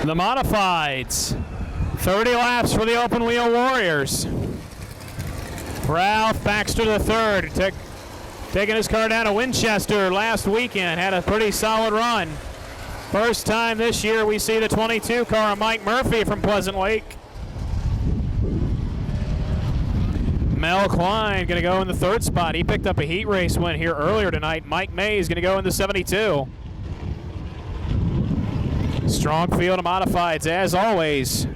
The modifieds. 30 laps for the open wheel Warriors. Ralph Baxter III taking his car down to Winchester last weekend. Had a pretty solid run. First time this year we see the 22 car of Mike Murphy from Pleasant Lake. Mel Klein going to go in the third spot. He picked up a heat race win here earlier tonight. Mike Mays going to go in the 72. Strong field of modifieds as always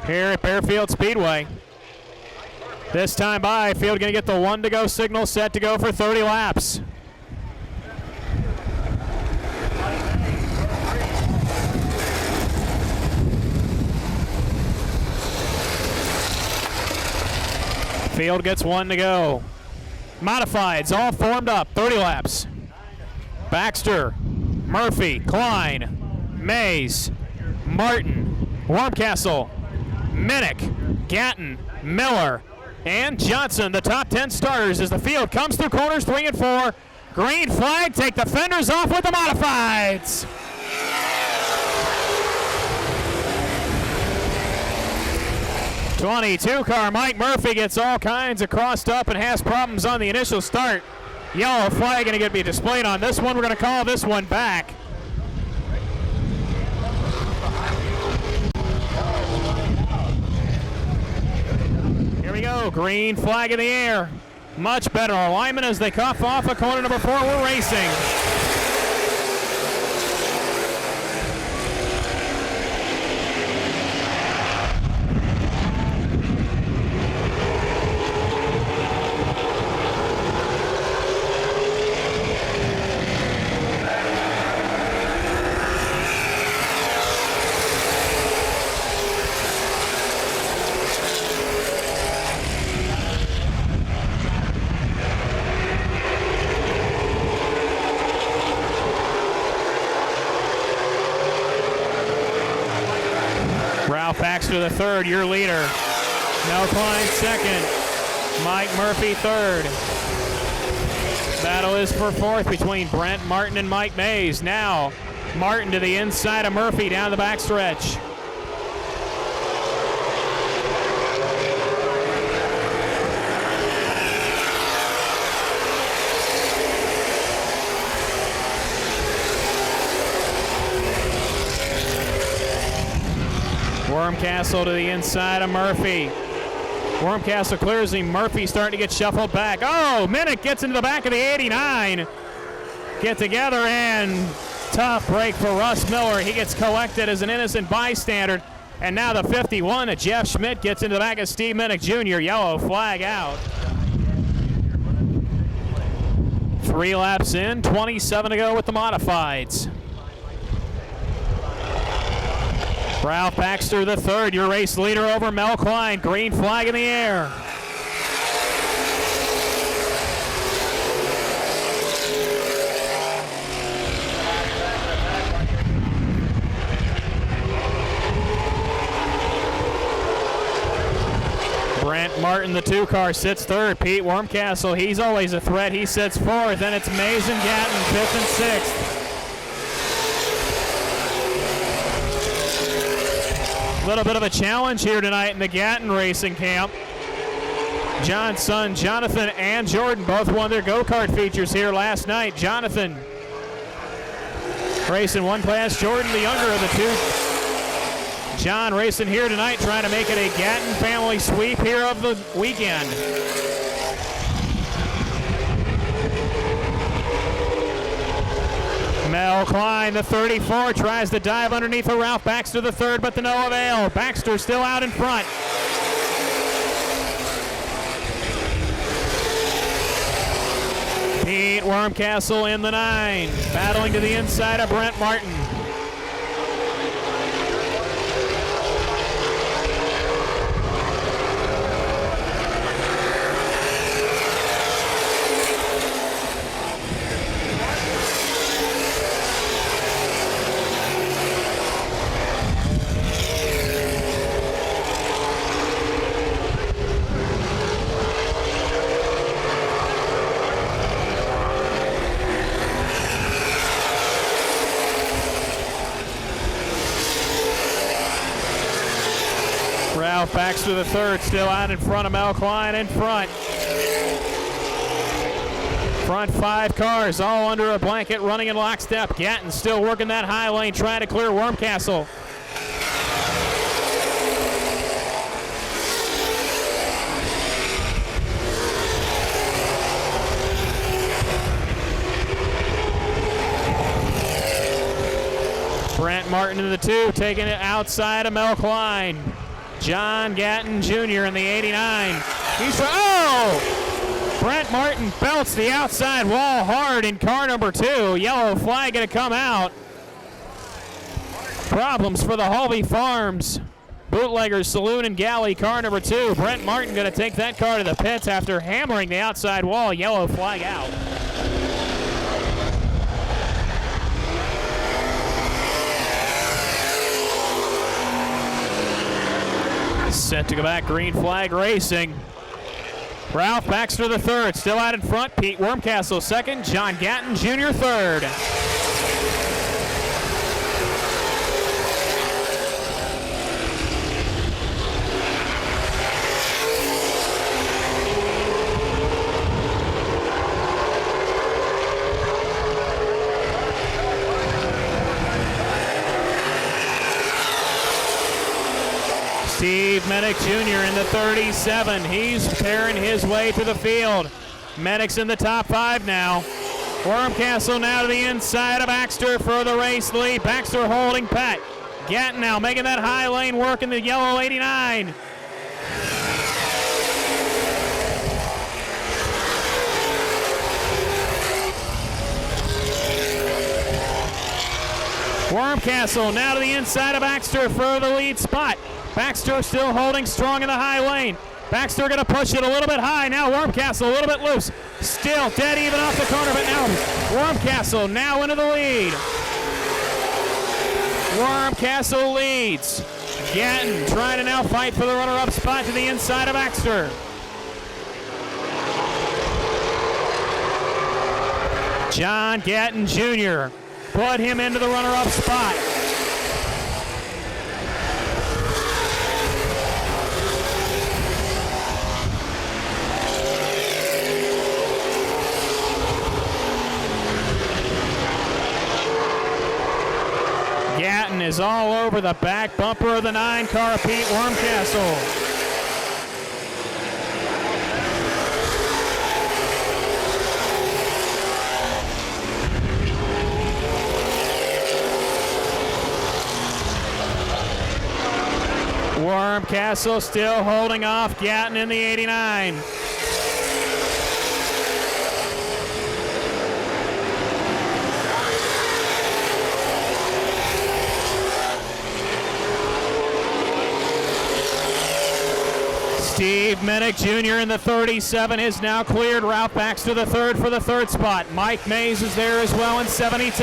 here at Baer Speedway. This time by, field going to get the 1 to go signal, set to go for 30 laps. Field gets 1 to go. Modifieds all formed up, 30 laps. Baxter, Murphy, Klein, Mays, Martin, Warmcastle, Minnick, Gatton, Miller, and Johnson. The top 10 starters as the field comes through corners 3 and 4. Green flag, take the fenders off with the modifieds. '22 car Mike Murphy gets all kinds of crossed up and has problems on the initial start. Yellow flag going to be displayed on this one. We're going to call this one back. Here we go, green flag in the air. Much better alignment as they cuff off of corner number 4. We're racing. Ralph Baxter the third, your leader. Mel Klein second. Mike Murphy third. Battle is for fourth between Brent Martin and Mike Mays. Now Martin to the inside of Murphy down the backstretch. Wormcastle to the inside of Murphy. Wormcastle clears him. Murphy starting to get shuffled back. Oh, Minnick gets into the back of the 89. Get together and tough break for Russ Miller. He gets collected as an innocent bystander. And now the 51 of Jeff Schmidt gets into the back of Steve Minnick Jr. Yellow flag out. 3 laps in, 27 to go with the modifieds. Ralph Baxter the third, your race leader over Mel Klein. Green flag in the air. Brent Martin, the 2 car, sits third. Pete Wormcastle, he's always a threat. He sits fourth. Then it's Mays and Gatton, 5th and 6th. A little bit of a challenge here tonight in the Gatton racing camp. John's son, Jonathan and Jordan, both won their go-kart features here last night. Jonathan racing one class, Jordan the younger of the 2. John racing here tonight, trying to make it a Gatton family sweep here of the weekend. Mel Klein, the 34, tries to dive underneath of Ralph Baxter the third, but to no avail. Baxter still out in front. Pete Wormcastle in the 9, battling to the inside of Brent Martin. Ralph Baxter the third, still out in front of Mel Klein in front. Front 5 cars all under a blanket running in lockstep. Gatton still working that high lane, trying to clear Wormcastle. Brent Martin in the 2, taking it outside of Mel Klein. John Gatton Jr. in the 89. Brent Martin belts the outside wall hard in car number 2. Yellow flag going to come out. Problems for the Halvey Farms Bootleggers Saloon and Galley, car number 2. Brent Martin going to take that car to the pits after hammering the outside wall. Yellow flag out. Set to go back, green flag racing. Ralph Baxter the third, still out in front. Pete Wormcastle second, John Gatton Jr. third. Steve Medic Jr. in the 37. He's tearing his way to the field. Medic's in the top 5 now. Wormcastle now to the inside of Baxter for the race lead. Baxter holding pat. Gatton now making that high lane work in the yellow 89. Wormcastle now to the inside of Baxter for the lead spot. Baxter still holding strong in the high lane. Baxter going to push it a little bit high. Now Wormcastle a little bit loose. Still dead even off the corner, but now Wormcastle now into the lead. Wormcastle leads. Gatton trying to now fight for the runner-up spot to the inside of Baxter. John Gatton Jr. put him into the runner-up spot. Gatton is all over the back bumper of the 9 car, Pete Wormcastle. Wormcastle still holding off Gatton in the 89. Steve Medic Jr. in the 37 is now cleared. Ralph Baxter the third for the third spot. Mike Mays is there as well in 72.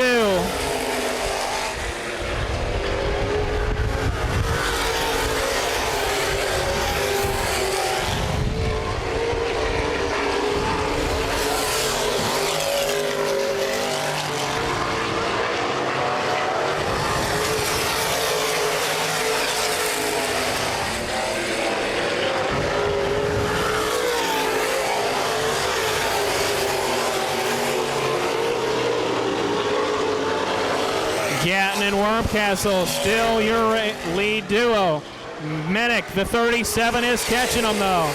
Gatton and Wormcastle still your lead duo. Medic, the 37, is catching them though.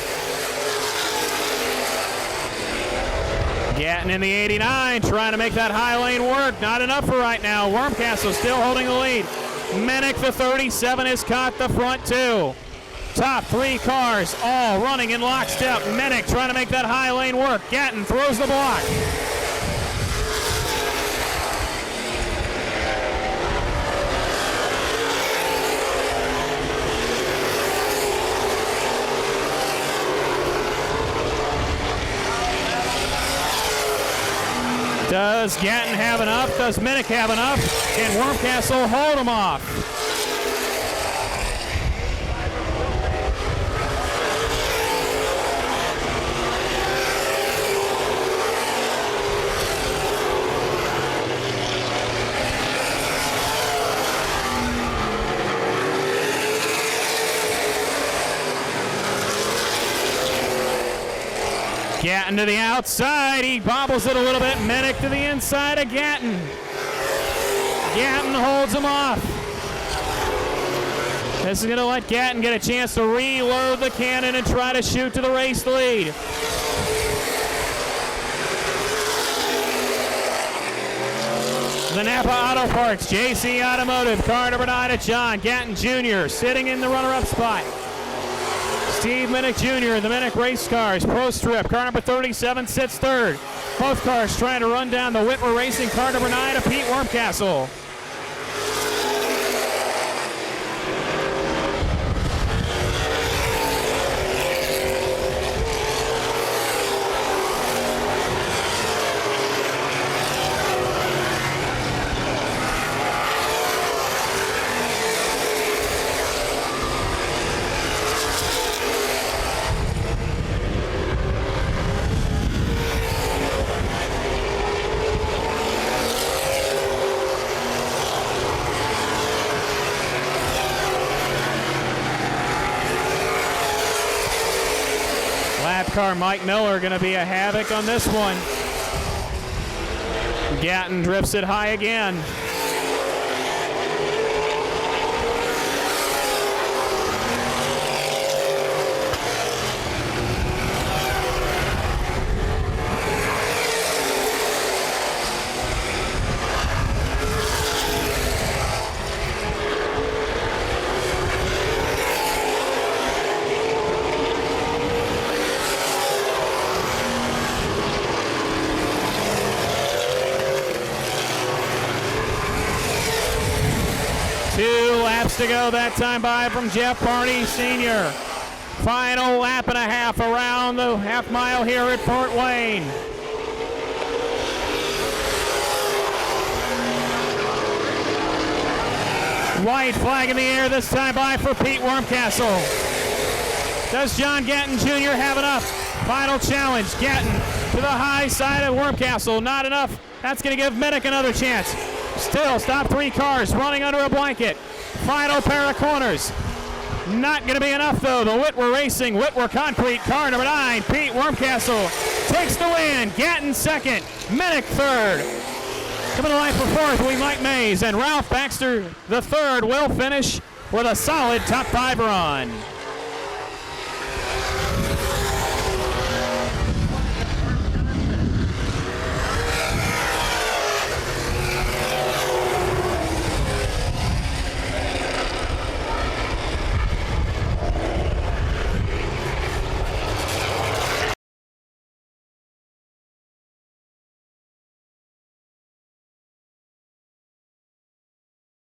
Gatton in the 89 trying to make that high lane work. Not enough for right now. Wormcastle still holding the lead. Medic, the 37, has caught the front 2. Top 3 cars all running in lockstep. Medic trying to make that high lane work. Gatton throws the block. Does Gatton have enough? Does Minnick have enough? Can Wormcastle hold him off? Gatton to the outside. He bobbles it a little bit. Minnick to the inside of Gatton. Gatton holds him off. This is going to let Gatton get a chance to reload the cannon and try to shoot to the race lead. The Napa Auto Parts, JC Automotive, car number 9 at John Gatton Jr. sitting in the runner-up spot. Steve Minnick Jr., the Minnick Race Cars, Pro Strip, car number 37 sits third. Both cars trying to run down the Whitmer Racing car number 9 of Pete Wormcastle. Lap car Mike Miller going to be a havoc on this one. Gatton drifts it high again. Two laps to go that time by from Jeff Barney Sr. Final lap and a half around the half mile here at Fort Wayne. White flag in the air this time by for Pete Wormcastle. Does John Gatton Jr. have enough? Final challenge, Gatton to the high side of Wormcastle. Not enough. That's going to give Minnick another chance. Still, stop 3 cars running under a blanket. Final pair of corners. Not going to be enough, though. The Whitwer Racing, Whitwer Concrete, car number 9, Pete Wormcastle takes the win. Gatton second, Minnick third. Coming to line for fourth will be Mike Mays, and Ralph Baxter the third will finish with a solid top 5 run.